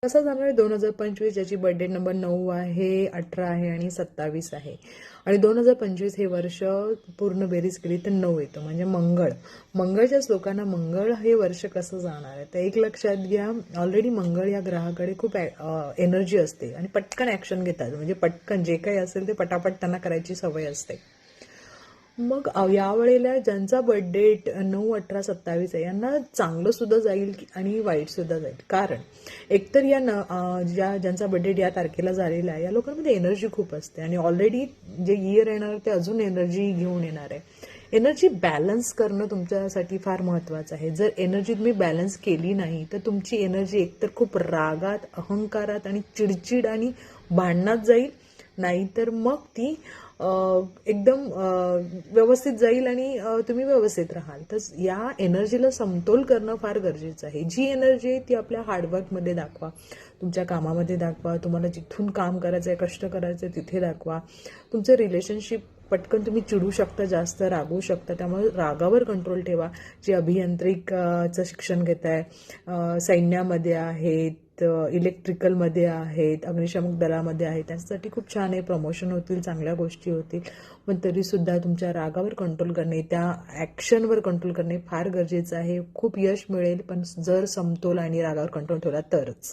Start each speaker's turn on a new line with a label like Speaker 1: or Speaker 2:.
Speaker 1: कसा जाणार आहे 2025, ज्याची बर्थडे नंबर 9 आहे, 18 आहे आणि 27 आहे. आणि 2025 हे वर्ष पूर्ण बेरीज केली तर 9 येतं, म्हणजे मंगळ. मंगळच्याच लोकांना मंगळ हे वर्ष कसं जाणार आहे तर एक लक्षात घ्या, ऑलरेडी मंगळ या ग्रहाकडे खूप एनर्जी असते आणि पटकन ॲक्शन घेतात, म्हणजे पटकन जे काही असेल ते पटापट त्यांना करायची सवय असते. मग यावेळेला ज्यांचा बर्थडे 9, 18, 27 आहे यांना चांगलं सुद्धा जाईल आणि वाईट सुद्धा जाईल. कारण एकतर ज्यांचा बर्थडे या तारखेला झालेला आहे या लोकांमध्ये एनर्जी खूप असते आणि ऑलरेडी जे इयर येणार ते अजून एनर्जी घेऊन येणार आहे. एनर्जी बॅलन्स करणं तुमच्यासाठी फार महत्त्वाचं आहे. जर एनर्जी तुम्ही बॅलन्स केली नाही तर तुमची एनर्जी एकतर खूप रागात, अहंकारात आणि चिडचिड आणि भांडणात जाईल, नाहीतर मग ती एकदम व्यवस्थित जाईल आणि तुम्ही व्यवस्थित राहाल. तर या एनर्जीला समतोल करणं फार गरजेचं आहे. जी एनर्जी आहे ती आपल्या हार्डवर्कमध्ये दाखवा, तुमच्या कामामध्ये दाखवा, तुम्हाला जिथून काम करायचं आहे, कष्ट करायचं आहे तिथे दाखवा. तुमचं रिलेशनशिप पटकन तुम्ही चिडू शकता, जास्त रागवू शकता, त्यामुळे रागावर कंट्रोल ठेवा. जे अभियांत्रिकचं शिक्षण घेत आहे, सैन्यामध्ये आहेत, इलेक्ट्रिकलमध्ये आहेत, अग्निशामक दलामध्ये आहेत, त्यासाठी खूप छान आहे. प्रमोशन होतील, चांगल्या गोष्टी होतील. पण तरीसुद्धा तुमच्या रागावर कंट्रोल करणे, त्या ॲक्शनवर कंट्रोल करणे फार गरजेचं आहे. खूप यश मिळेल, पण जर समतोल आणि रागावर कंट्रोल ठेवला तरच.